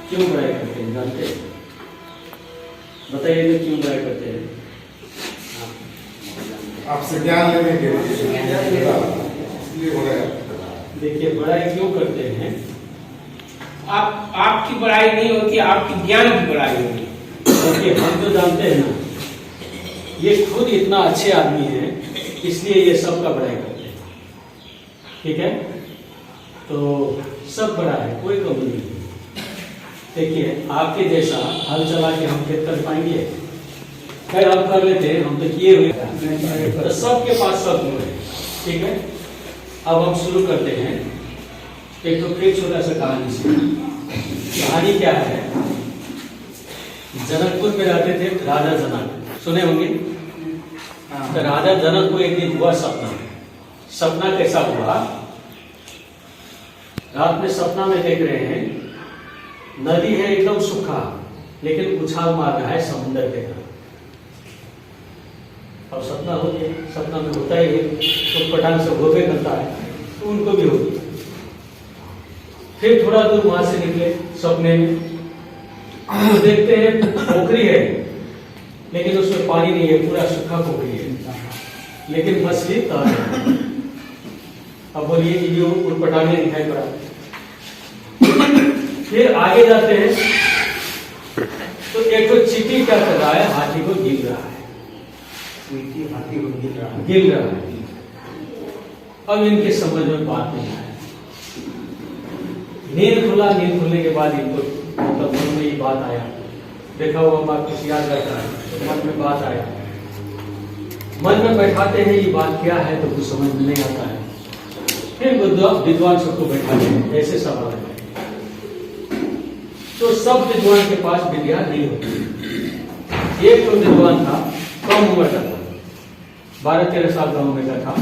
क्यों पढ़ाई करते हैं जानते हैं? बताइए तो क्यों पढ़ाई करते हैं? आपसे ज्ञान लेने के लिए इसलिए हो रहा है। देखिए पढ़ाई क्यों करते हैं? आपकी पढ़ाई नहीं होती, आपकी ज्ञान की पढ़ाई होगी। देखिए हम तो जानते हैं ना, ये खुद इतना अच्छे आदमी है इसलिए ये सबका पढ़ाई करते हैं, ठीक है? तो सब बड़ा है, कोई कमी नहीं। देखिए आपके जैसा हल चला के हम खेत कर पाएंगे? खैर हम कर लेते हैं, हम तो किए हुए हैं। तो सबके पास सब गुण है, ठीक है? अब हम शुरू करते हैं एक तो फिर छोटा सा कहानी से। कहानी क्या है? जनकपुर में रहते थे राजा जनक, सुने होंगे? तो राजा जनक को एक दिन हुआ सपना। सपना कैसा हुआ? रात में सपना में देख रहे हैं नदी है एकदम सूखा, लेकिन उछाल मार रहा है समुद्र के तरफ। अब सपना हो गया, सपना में होता ही है तो पठान से होते करता है, तो उनको भी हो गया। फिर थोड़ा दूर वहां से निकले सपने में, तो देखते हैं पोखरी है लेकिन उसमें पानी नहीं है, पूरा सूखा पोखरी है, लेकिन मछली तैर रही है। अब बोलिए कि जो उटपटांग में दिखाई पड़ा। फिर आगे जाते हैं तो एक तो चींटी क्या कर रहा है? हाथी को गिर रहा है, हाथी को गिर रहा है। अब इनके समझ में बात नहीं आया। नींद खुलने के बाद इनको मतलब मन में ये बात आया, देखा हुआ बात कुछ याद रहता है तो मन में बात आया। मन में बैठाते हैं ये बात क्या है तो कुछ समझ में नहीं आता है। फिर विद्वान सबको बैठाते हैं, ऐसे सवाल है। तो सब विद्वान के पास विद्या नहीं होती। एक तो विद्वान था, कम उम्र का था, 12-13 साल का उम्र का था।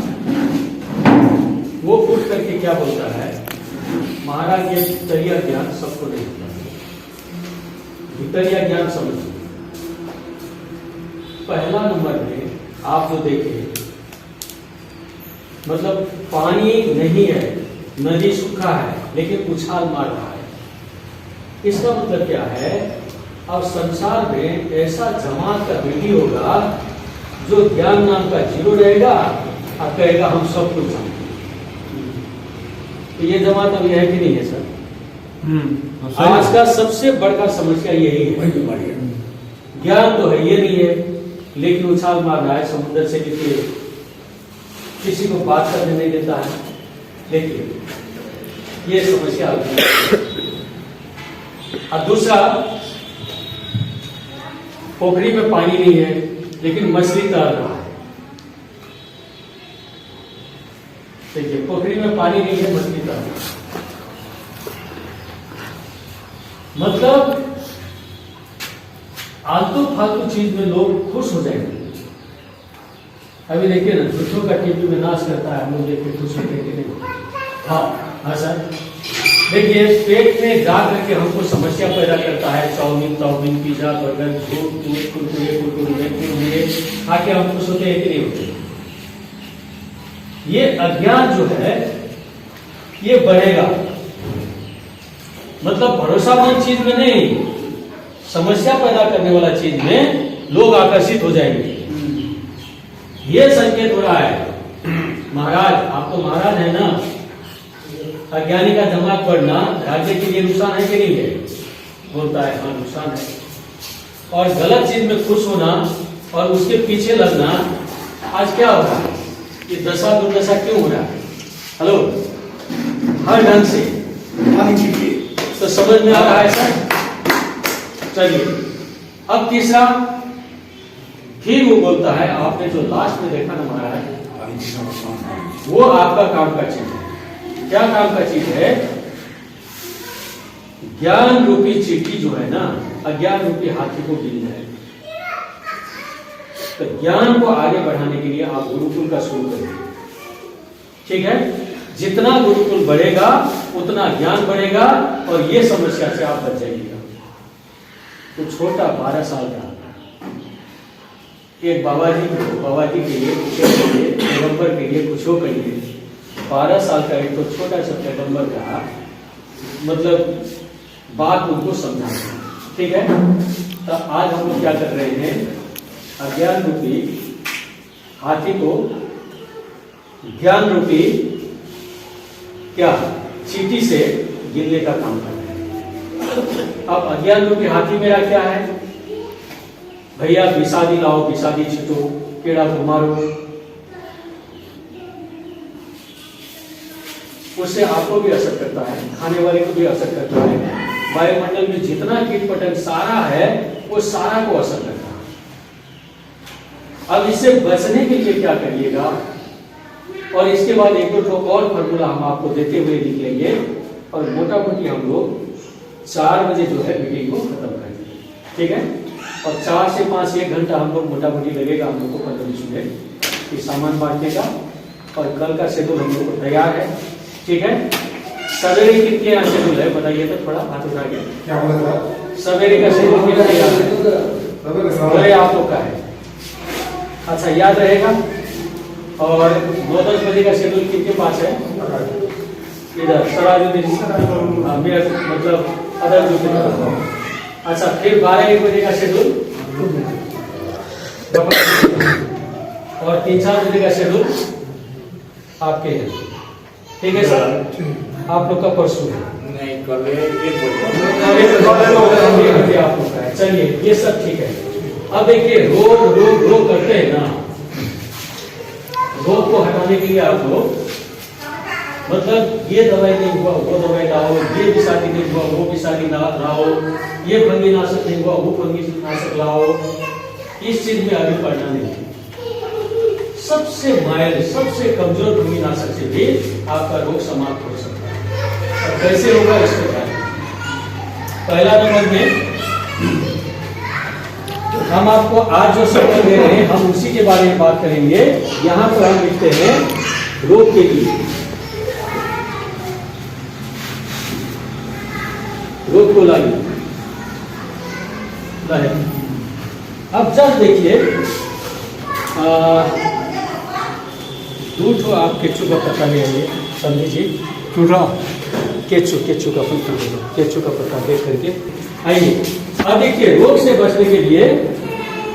वो उठ करके क्या बोलता है? महाराज ये भितरिया ज्ञान सबको नहीं होता, भितरिया ज्ञान समझिए। पहला नंबर में आप जो देखें, मतलब पानी नहीं है, नदी सूखा है, लेकिन उछाल मार रहा है। इसका मतलब क्या है? अब संसार में ऐसा जमात का वृद्धि होगा जो ज्ञान नाम का जीरो रहेगा और कहेगा हम सब कुछ जानते हैं। तो ये जमात अभी है कि नहीं है सर? आज का सबसे बड़ा समस्या यही है। ज्ञान तो है, ये नहीं है, लेकिन उछाल मार रहा है समुद्र से नीचे, किसी को बात करने नहीं देता है। देखिए ये समस्या होती है। और दूसरा, पोखरी में पानी नहीं है लेकिन मछली तैर रहा है। देखिए पोखरी में पानी नहीं है, मछली तैर रहा है, मतलब आलतू फालतू चीज में लोग खुश हो जाएंगे। अभी देखिए ना, झूठों का टीवी में नाश करता है, हम लोग देख के खुश होते कि नहीं? हाँ सर, देखिए पेट में जा करके हमको समस्या पैदा करता है। चाउमीन, पिज्जा, बर्गर, झूठ, कुरकुरे खाके हम खुश होते हैं कि नहीं होते? ये अज्ञान जो है ये बढ़ेगा, मतलब भरोसामंद चीज में नहीं, समस्या पैदा करने वाला चीज में लोग आकर्षित हो जाएंगे। ये संकेत हो रहा है। महाराज, आप तो महाराज है ना, अज्ञानी का दिमाग पढ़ना राज्य के लिए नुकसान है कि नहीं है? बोलता है हाँ नुकसान है। और गलत चीज में खुश होना और उसके पीछे लगना, आज क्या हो रहा है? ये दशा दुर्दशा क्यों हो रहा है? हेलो, हर ढंग से तो समझ में आ रहा है सर? चलिए अब तीसरा, फिर वो बोलता है, आपने जो लास्ट में देखा ना महाराज, वो आपका काम का चीज है। क्या काम का चीज है? ज्ञान रूपी चींटी जो है ना, अज्ञान रूपी हाथी को गिन जाए। तो ज्ञान को आगे बढ़ाने के लिए आप गुरुकुल का शुरू करें, ठीक है? जितना गुरुकुल बढ़ेगा उतना ज्ञान बढ़ेगा और ये समस्या से आप बच जाइएगा। तो छोटा 12 साल का एक बाबा जी के लिए पैगंबर के लिए कुछ हो करिए। 12 साल का एक तो छोटा सा पैगंबर का मतलब बात उनको समझाना। ठीक है, तो आज हम लोग क्या कर रहे हैं, अज्ञान रूपी हाथी को ज्ञान रूपी क्या चींटी से गिनने का काम कर रहे हैं। अब अज्ञान रूपी हाथी मेरा क्या है, भैया विषादी लाओ, विषादी छिटो, कीड़ा को मारो, उससे आपको भी असर करता है, खाने वाले को भी असर करता है, वायुमंडल में जितना कीट पतंग सारा है वो सारा को असर करता है। अब इससे बचने के लिए क्या करिएगा, और इसके बाद एक दो और फॉर्मूला हम आपको देते हुए निकलेंगे, और मोटा मोटी हम लोग 4 बजे जो है मीटिंग को खत्म करेंगे। ठीक है, और 4 से 5 1 घंटा हम लोग मोटा मोटी लगेगा हम लोग को 15-20 मिनट की सामान बांटने का, और कल का शेड्यूल हम लोग को तैयार है। ठीक है, सवेरे कितने यहाँ शेड्यूल है बताइए तो, थोड़ा हाथ उठा के। क्या बोला? सवेरे का शेड्यूल कितना तैयार है? सवेरे आप लोग का है, अच्छा याद रहेगा। और 9-10 बजे का शेड्यूल किसके पास है? इधर सराजुद्दीन, मेरा मतलब अदर जो। अच्छा, फिर 12-1 बजे का शेड्यूल, और 3-4 बजे का शेड्यूल आपके है। ठीक है सर, आप लोग का परसों है नहीं, कल 1 बजे आप लोग का है। चलिए ये सब ठीक है। अब देखिए रोग करते हैं ना, रोग को हटाने के लिए आप लोग मतलब ये दवाई नहीं हुआ वो दवाई लाओ, ये विषादी नहीं हुआ वो विषादी लाओ, ये फंगीनाशक नहीं हुआ वो फंगीनाशक लाओ, इस चीज में आगे पढ़ना नहीं। सबसे माइल्ड सबसे कमजोर फंगीनाशक से भी आपका रोग समाप्त हो सकता है। और कैसे होगा इसको जानिए। पहला नंबर में हम आपको आज जो शब्द दे रहे हैं हम उसी के बारे में बात करेंगे। यहां पर हम लिखते हैं रोग के लिए, रोग को लाइए। अब जब देखिए दूध आप केचू का पत्ता ले आइए, समझी जी, केचू का पत्ता देख करके आइए। अब देखिए रोग से बचने के लिए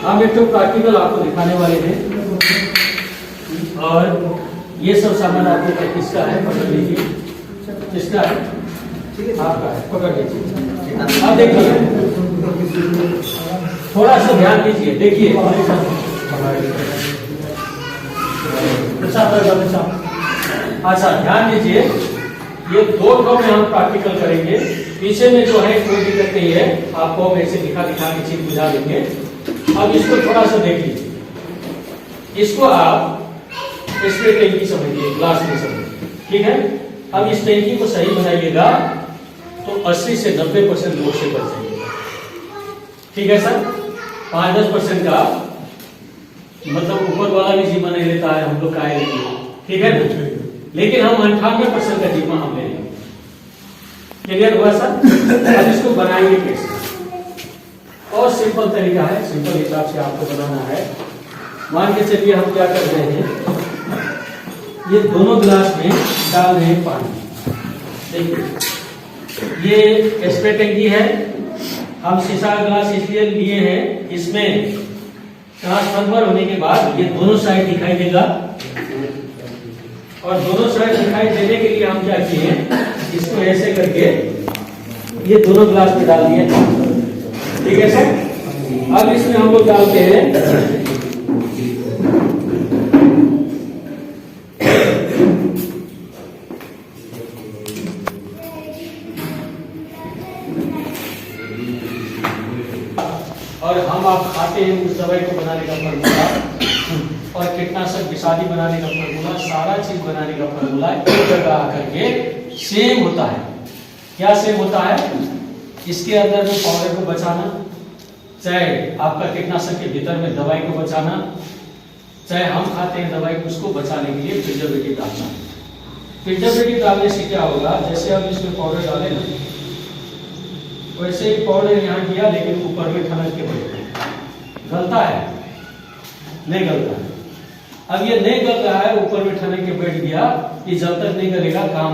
हम एक तो प्रैक्टिकल आपको दिखाने वाले हैं, और ये सब सामान आपको किसका है पकड़ लीजिए, किसका है? आपका है, पकड़ लीजिए। अब देखिए थोड़ा सा ध्यान दीजिए, देखिए अच्छा ध्यान दीजिए, ये 2 ठो में हम प्रैक्टिकल करेंगे। पीछे में जो है कोई दिक्कत नहीं है, आपको ऐसे दिखा के चीज बुझा देंगे। अब इसको थोड़ा सा देख लीजिए, इसको आप स्प्रे टैंकी समझिए, ग्लास में समझिए। ठीक है, अब इस टैंकी को सही बनाइएगा तो 80 से 90% लोग से बच जाएंगे। ठीक है सर, 5-10% का मतलब ऊपर वाला भी जीवन नहीं लेता है, हम लोग का है। ठीक है ना, लेकिन हम 98% का जीवन हम ले लेंगे। क्लियर हुआ सर? अब इसको बनाएंगे कैसे? और सिंपल तरीका है, सिंपल हिसाब से आपको बनाना है। मान के चलिए हम क्या कर रहे हैं, ये दोनों गिलास में डाल रहे हैं पानी। देखिए ये स्प्रे टैंकी है, हम शीशा का गिलास इसलिए लिए हैं, इसमें ट्रांसफार्मर होने के बाद ये दोनों साइड दिखाई देगा, और दोनों साइड दिखाई देने के लिए हम क्या किए, इसको ऐसे करके ये दोनों गिलास में डाल दिए। ठीक है सर, अब इसमें हम लोग डालते हैं और हम आप खाते हैं उस दवाई को बनाने का फॉर्मूला, और कीटनाशक विषादी बनाने का फॉर्मूला, सारा चीज बनाने का फॉर्मूला एक जगह आकर के सेम होता है। क्या सेम होता है? इसके अंदर में पाउडर को बचाना, चाहे आपका कीटनाशक के भीतर में दवाई को बचाना, चाहे हम खाते हैं दवाई को उसको बचाने के लिए प्रिजर्वेटिव डालना। प्रिजर्वेटिव डालने से क्या होगा, जैसे हम इसमें पाउडर डाले ना, वैसे ही पाउडर यहाँ किया लेकिन ऊपर में ठनक के बैठ गलता है, नहीं गलता है। अब ये नहीं गल रहा है, ऊपर में ठनक के बैठ गया, ये जब तक नहीं करेगा काम,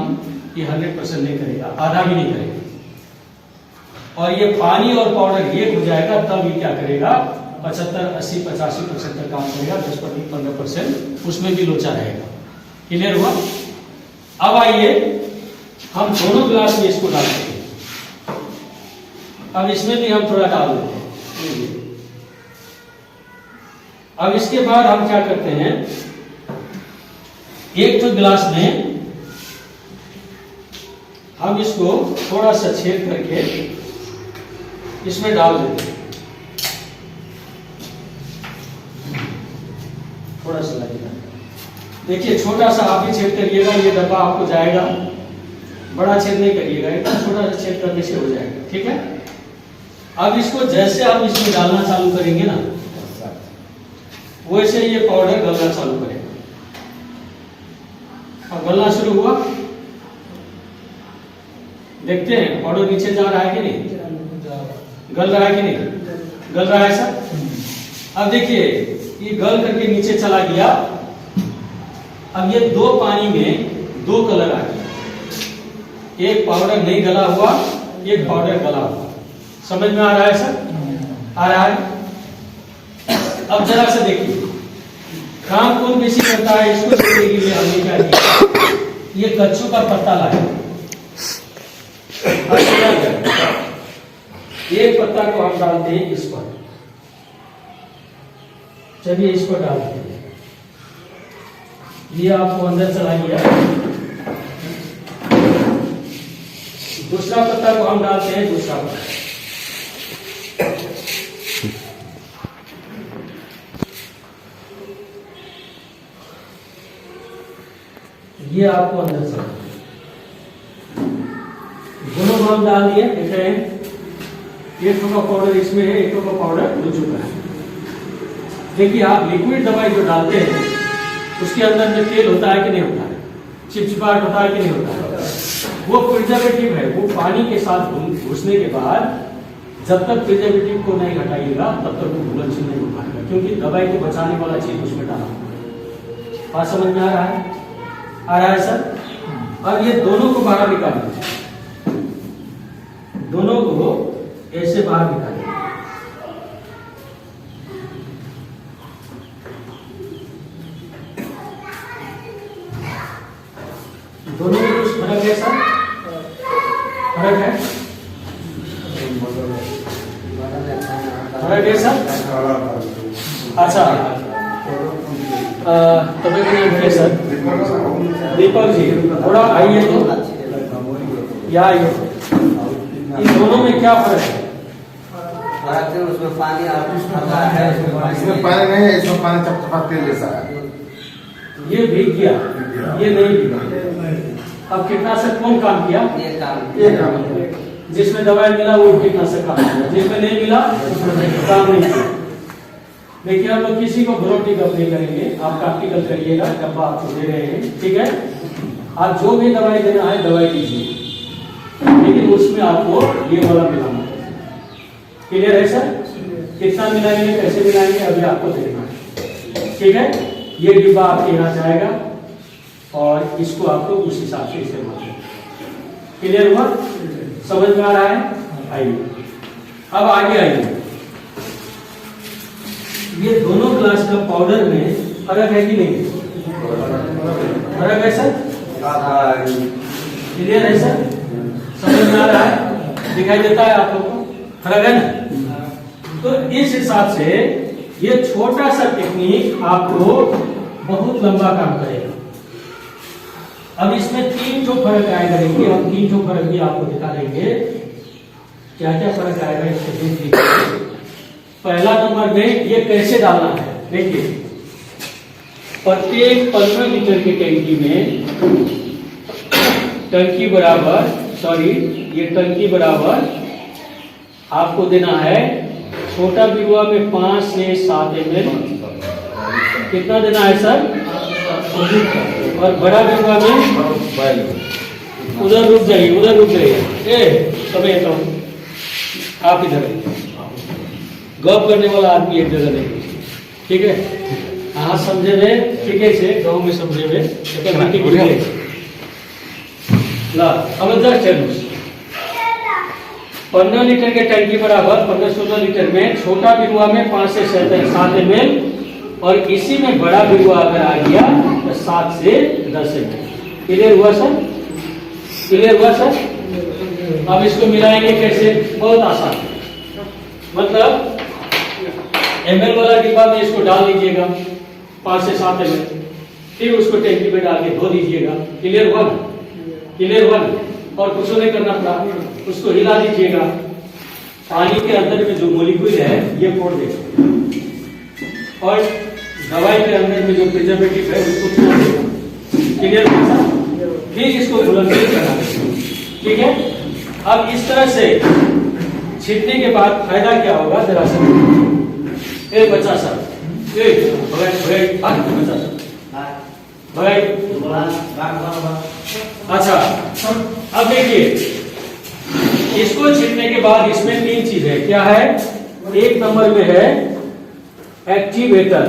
ये 100% नहीं करेगा, आधा भी नहीं करेगा। और ये पानी और पाउडर एक हो जाएगा, तब ये क्या करेगा 75, 80, 85% तक काम करेगा। 10%, 15% उसमें भी लोचा रहेगा। क्लियर हुआ? अब आइए हम दोनों गिलास में इसको डालते हैं। अब इसमें भी हम थोड़ा डाल देते हैं। अब इसके बाद हम क्या करते हैं, एक तो गिलास में हम इसको थोड़ा सा छेद करके इसमें डाल देते हैं। थोड़ा सा लगेगा, देखिए छोटा सा आप ही छेद करिएगा, ये डब्बा आपको जाएगा। बड़ा छेद नहीं करिएगा, एकदम छोटा सा छेद करने से हो जाएगा। ठीक है? अब इसको जैसे आप इसमें डालना चालू करेंगे ना, वैसे ये पाउडर गलना चालू करेगा। अब गलना शुरू हुआ, देखते हैं पाउडर नीचे जा रहा है कि नहीं, गल रहा है कि नहीं, गल रहा है सर। अब देखिए ये गल करके नीचे चला गया। अब ये दो पानी में दो कलर आ गया, एक पाउडर नहीं गला हुआ, एक पाउडर गला हुआ। समझ में आ रहा है सर? आ रहा है? अब जरा सा देखिए काम कौन बेसी करता है, इसको देखने के लिए हमने क्या किया, ये कच्चू का पत्ता लाया। एक पत्ता को हम डालते हैं इस पर, चलिए इस पर डालते हैं। ये आपको अंदर चला गया। दूसरा पत्ता को हम डालते हैं, दूसरा पत्ता ये आपको अंदर चला। दोनों हम डाल दिए, देख रहे हैं एक का पाउडर इसमें है, एक का पाउडर हो चुका है। देखिए आप लिक्विड दवाई जो डालते हैं उसके अंदर में तेल होता है कि नहीं होता है, चिपचिपाहट होता है कि नहीं होता है, वो प्रिजर्वेटिव है। वो पानी के साथ घुसने के बाद जब तक प्रिजर्वेटिव को नहीं हटाइएगा तब तक वो घुलनशील नहीं हो पाएगा, क्योंकि दवाई को बचाने वाला चीज उसमें डाला। बात समझ में आ रहा है? आ रहा है सर? अब ये दोनों को बाहर निकालिए, दोनों को ऐसे बाहर निकालिए। दोनों में कुछ फर्क है सर? फर्क है? फर्क है सर? अच्छा तभी नहीं सर। दीपक जी थोड़ा आइए तो, या आइए। इन दोनों में क्या फर्क है? फर्क है उसमें पानी है, इसमें पानी नहीं है, इसमें पानी चपचपा तेल जैसा है। ये भीग गया, ये नहीं भीगा। अब कीटनाशक कौन काम किया? ये काम जिसमें दवाई मिला वो कीटनाशक काम किया, जिसमें नहीं मिला काम नहीं किया। देखिए हम लोग किसी को भरोटी गप नहीं करेंगे, आप प्रैक्टिकल करिएगा, डब्बा आपको दे रहे हैं। ठीक है? आप जो भी दवाई देना है दवाई दीजिए, लेकिन उसमें आपको ये वाला मिलाना है। क्लियर है सर? कितना मिलाएंगे, कैसे मिलाएंगे, अभी आपको देखना है। ठीक है? ये डिब्बा आपके यहाँ जाएगा और इसको आपको उस हिसाब से इस्तेमाल करना। क्लियर हुआ? समझ में आ रहा है? आइए अब आगे आइए। ये दोनों ग्लास का पाउडर में फर्क है कि नहीं? फर्क है सर? क्लियर है सर? समझ में आ रहा है? दिखाई देता है आप लोग को? फर्क है ना? तो इस हिसाब से ये छोटा सा टेक्निक आपको बहुत लंबा काम करेगा। अब इसमें 3 जो फर्क आएगा, देखिए हम 3 जो फर्क भी आपको दिखा देंगे। क्या क्या फर्क आएगा इसके देखिए। पहला नंबर में ये कैसे डालना है, देखिए प्रत्येक 15 लीटर की टंकी में टंकी बराबर आपको देना है। छोटा बिरुआ में 5 से 7 ml कितना देना है सर? और बड़ा बिरुआ में उधर रुक जाइए, समय तो आप इधर गप करने वाला आदमी एक जगह नहीं। ठीक है? हाँ समझे वे, ठीक है गाँव में समझे वे ला समझदार चलो। 15 लीटर के टंकी बराबर 15-16 लीटर में छोटा बिरुआ में 5 से 7 ml और इसी में बड़ा बिरुआ अगर आ गया तो 7 से 10 ml। क्लियर हुआ सर? क्लियर हुआ सर? अब इसको मिलाएंगे कैसे? बहुत आसान, मतलब ml वाला डिब्बा में इसको डाल दीजिएगा 5 से 7 ml, फिर उसको टैंकी में डाल के धो दीजिएगा। क्लियर हुआ? क्लियर हुआ? और कुछ नहीं करना पड़ा, उसको हिला दीजिएगा। पानी के अंदर में जो मोलिक्यूल है ये फोड़ देगा और दवाई के अंदर में जो प्रिजर्वेटिव है उसको छोड़ देगा। क्लियर हुआ? फिर इसको घुलनशील करना। ठीक है, अब इस तरह से छिड़कने के बाद फायदा क्या होगा जरा सा बच्चा सर अच्छा, अब देखिए इसको छिड़कने के बाद इसमें 3 चीज है। क्या है? एक नंबर में है एक्टिवेटर।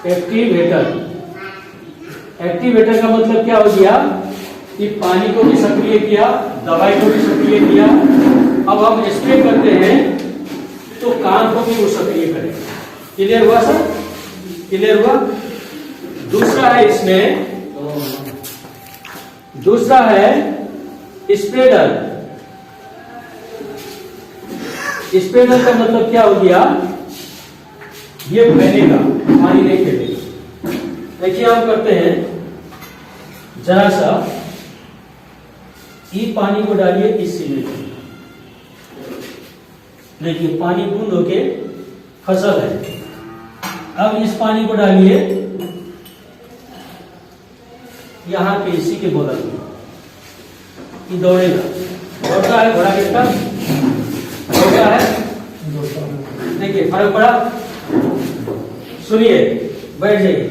एक्टिवेटर एक्टिवेटर का मतलब क्या हो गया कि पानी को भी सक्रिय किया, दवाई को भी सक्रिय किया। अब हम स्प्रे करते हैं तो काम को भी वो सक्रिय करेगा। क्लियर हुआ सर? क्लियर हुआ? दूसरा है इसमें, दूसरा है स्प्रेडर। स्प्रेडर का मतलब क्या हो गया? ये फैलेगा, पानी नहीं फैलेगा। देखिए हम करते हैं, जरा सा ये पानी को डालिए इस सीमेंट में। देखिए पानी बूंद होके फसल है। अब इस पानी को डालिए यहाँ पे इसी के बगल में, ये दौड़ेगा। दौड़ता है घोड़ा कितना दौड़ता है? देखिए फर्क पड़ा? सुनिए, बैठ जाइए।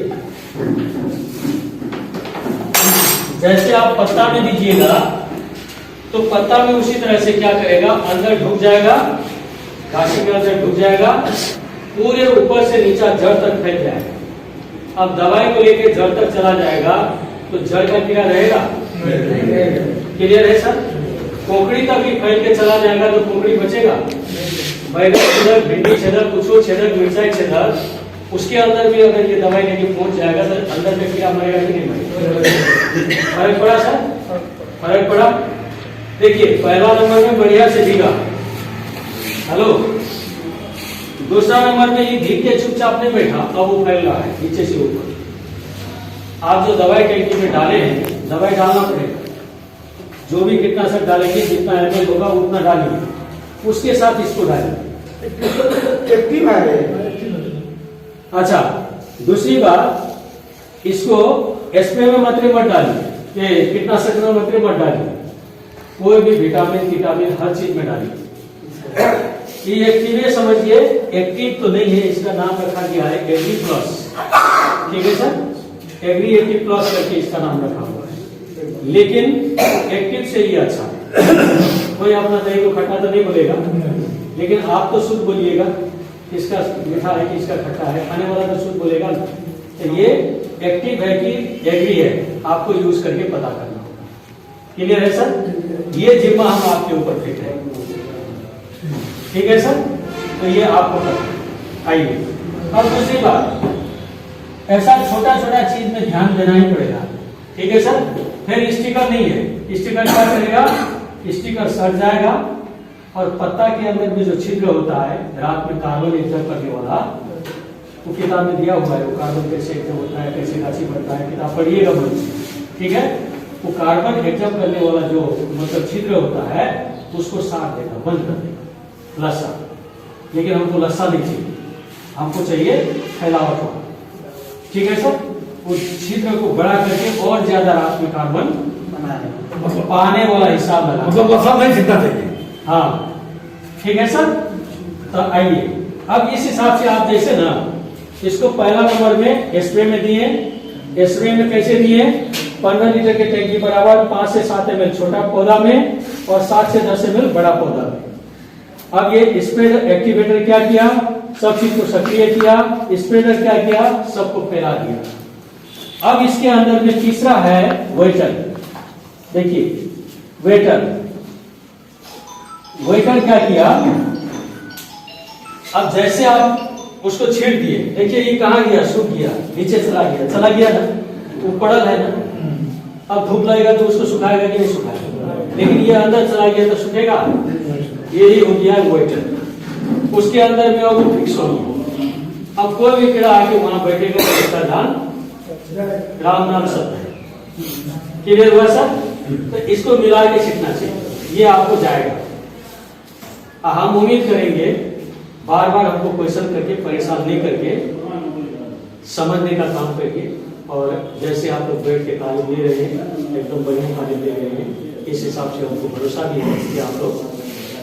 जैसे आप पत्ता में दीजिएगा तो पत्ता में उसी तरह से क्या करेगा, अंदर ढुक जाएगा, घासी के अंदर ढुक जाएगा, पूरे ऊपर से नीचा जड़ तक फैल जाएगा। अब दवाई को लेके जड़ तक चला जाएगा तो जड़ का कीड़ा रहेगा? क्लियर है सर? कोकड़ी तक भी फैल के चला जाएगा तो कोकड़ी बचेगा? बैगन छेदक, भिंडी छेदक, कुछो छेदक, मिर्चाई छेदक, उसके अंदर भी अगर ये दवाई लेके पहुंच जाएगा तो अंदर में कीड़ा मरेगा कि नहीं मरेगा? फर्क पड़ा सर? फर्क पड़ा? देखिए पहला नंबर में बढ़िया से भीगा, हेलो। दूसरा नंबर में ये भीग के चुपचाप नहीं बैठा, अब वो फैल रहा है नीचे से ऊपर। आप जो दवाई टैंकी में डाले हैं, दवाई डालना पड़ेगा। जो भी कीटनाशक डालेंगे, जितना एमएल होगा उतना डालिए, उसके साथ इसको डालिए। एक्टिव है। अच्छा, दूसरी बात, इसको स्प्रे में मात्रा मत डालिए, कीटनाशक में मात्रा मत डालिए, कोई भी विटामिन हर चीज में डालिए। ये एक्टिव समझिए, एक्टिव तो नहीं है, इसका नाम रखा गया है एग्री प्लस। ठीक है सर? एग्री एक्टिव प्लस करके इसका नाम रखा हुआ है, लेकिन एक्टिव से ही अच्छा है। कोई अपना दही को खट्टा तो नहीं बोलेगा, लेकिन आप तो शुद्ध बोलिएगा, किसका मीठा है किसका खट्टा है, खाने वाला तो शुद्ध बोलेगा। तो ये एक्टिव है कि एग्री है, आपको यूज करके पता करना होगा। क्लियर है सर? ये जिम्मा हम आपके ऊपर फेंक रहे हैं। ठीक है सर? तो ये आपको पता। आइए अब दूसरी बात, ऐसा छोटा छोटा चीज में ध्यान देना ही पड़ेगा। ठीक है सर? फिर स्टिकर नहीं है, स्टिकर क्या करेगा, स्टिकर सड़ जाएगा और पत्ता के अंदर में जो छिद्र होता है, रात में कार्बन एब्जॉर्ब करने वाला, वो किताब में दिया हुआ है, वो कार्बन कैसे एब्जॉर्ब होता है, कैसे घासी बढ़ता है, किताब पढ़िएगा मुझे। ठीक है? वो कार्बन एब्जॉर्ब करने वाला जो मतलब छिद्र होता है उसको साफ देगा, बंद कर देगा, लस्सा। लेकिन हमको लस्सा नहीं चाहिए, हमको चाहिए फैलावट वाला। ठीक है सर? उस छिद्र को बड़ा करके और ज्यादा रात में कार्बन मतलब पाने वाला हिसाब लगा, मतलब लस्सा नहीं छिड़कना चाहिए। हाँ ठीक है सर? तो आइए अब इस हिसाब से आप जैसे ना इसको पहला नंबर में स्प्रे में दिए, स्प्रे में कैसे दिए, 15 लीटर के टैंकी बराबर 5 से 7 ml छोटा पौधा में और 7 से 10 ml बड़ा पौधा में। अब ये स्प्रेडर एक्टिवेटर क्या किया, सब चीज को सक्रिय किया, स्प्रेडर क्या किया, सबको फैला दिया। अब इसके अंदर में तीसरा है वेटर। देखिए वेटर, वेटर क्या किया, अब जैसे आप उसको छेड़ दिए, देखिए ये कहाँ गया, सूख गया, नीचे चला गया ना, वो पड़ल है ना। अब धूप लगेगा तो उसको सुखाएगा कि नहीं सुखाएगा, लेकिन ये अंदर चला गया तो सूखेगा। यही हो गया वेटर, उसके अंदर में वो फिक्स हो गया। अब कोई भी कीड़ा आके वहां बैठेगा तो उसका ध्यान राम नाम सत्य है। क्लियर हुआ सर? तो इसको मिला के सीखना चाहिए, ये आपको जाएगा। हम उम्मीद करेंगे बार बार हमको क्वेश्चन करके परेशान नहीं करके समझने का काम करिए, और जैसे आप लोग बैठ के तालीम ले रहे हैं, एकदम बढ़िया तालीम ले रहे हैं, इस हिसाब से हमको भरोसा भी है कि आप लोग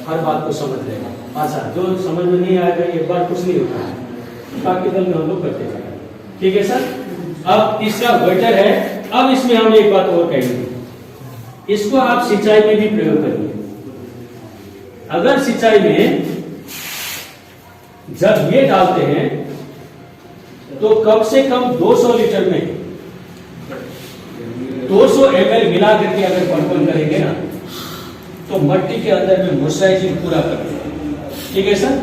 हर बात को समझ रहे हैं। अच्छा, जो समझ में नहीं आएगा एक बार कुछ नहीं होता है, प्रैक्टिकल में हम लोग करते हैं। ठीक है सर? अब तीसरा वेटर है। अब इसमें हम एक बात और कहेंगे, इसको आप सिंचाई में भी प्रयोग करिए। अगर सिंचाई में जब ये डालते हैं तो कम से कम 200 लीटर में 200 ml मिला करके अगर पटवन करेंगे ना, तो मट्टी के अंदर में मॉइस्चराइजिंग पूरा कर देगा। ठीक है सर?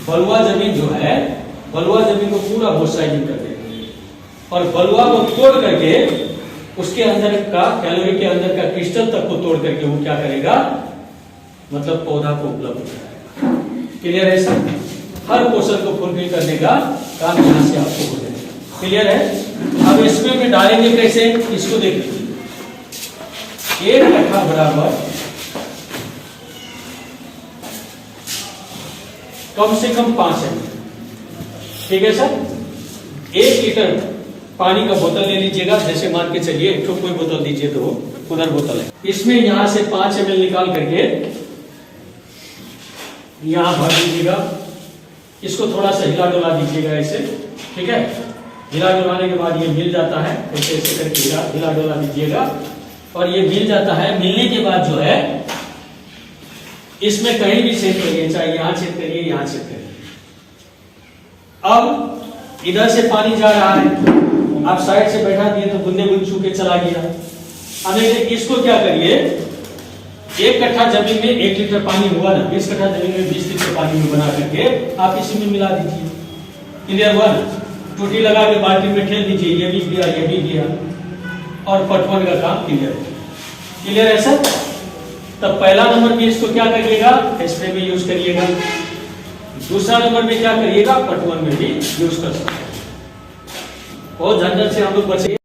बलुआ जमीन जो है, बलुआ जमीन को पूरा मॉइस्चराइजिंग कर देगा, और बलुआ को तोड़ करके उसके अंदर का कैलोरी के अंदर का क्रिस्टल तक को तोड़ करके वो क्या करेगा, मतलब पौधा को उपलब्ध कराएगा। क्लियर है सर? हर पोषण को फुलफिल करने का काम यहाँ से आपको हो जाएगा। क्लियर है? अब इसमें में डालेंगे कैसे, इसको देखिए। 1 कट्ठा बराबर कम से कम 5 ml। ठीक है सर? 1 लीटर पानी का बोतल ले लीजिएगा, जैसे मान के चलिए एक कोई बोतल दीजिए तो उधर बोतल है, इसमें यहां से 5 ml निकाल करके यहां भर दीजिएगा। इसको थोड़ा सा हिला डुला दीजिएगा ऐसे। ठीक है? हिला डुलाने के बाद ये मिल जाता है, ऐसे ऐसे करके हिला डुला दीजिएगा, और ये मिल जाता है। मिलने के बाद जो है इसमें कहीं भी छेद करिए, चाहे यहां छेद करिए, यहां छेद करिए। अब इधर से पानी जा रहा है, आप साइड से बैठा दिए तो बूंदे बूंद छू के चला गया। अब इसको क्या करिए, 1 कट्ठा जमीन में 1 लीटर पानी हुआ ना, 20 कट्ठा जमीन में 20 लीटर पानी में बना करके आप इसी में मिला दीजिए। क्लियर हुआ ना? टूटी लगा के बाल्टी में ठेल दीजिए, ये भी दिया, ये भी दिया, और पटवन का काम क्लियर है। क्लियर है सर? तब पहला नंबर में इसको क्या करिएगा, स्प्रे में यूज करिएगा। दूसरा नंबर में क्या करिएगा, पटवन में भी यूज कर सकते हैं। बहुत झंझट से हम लोग बचे।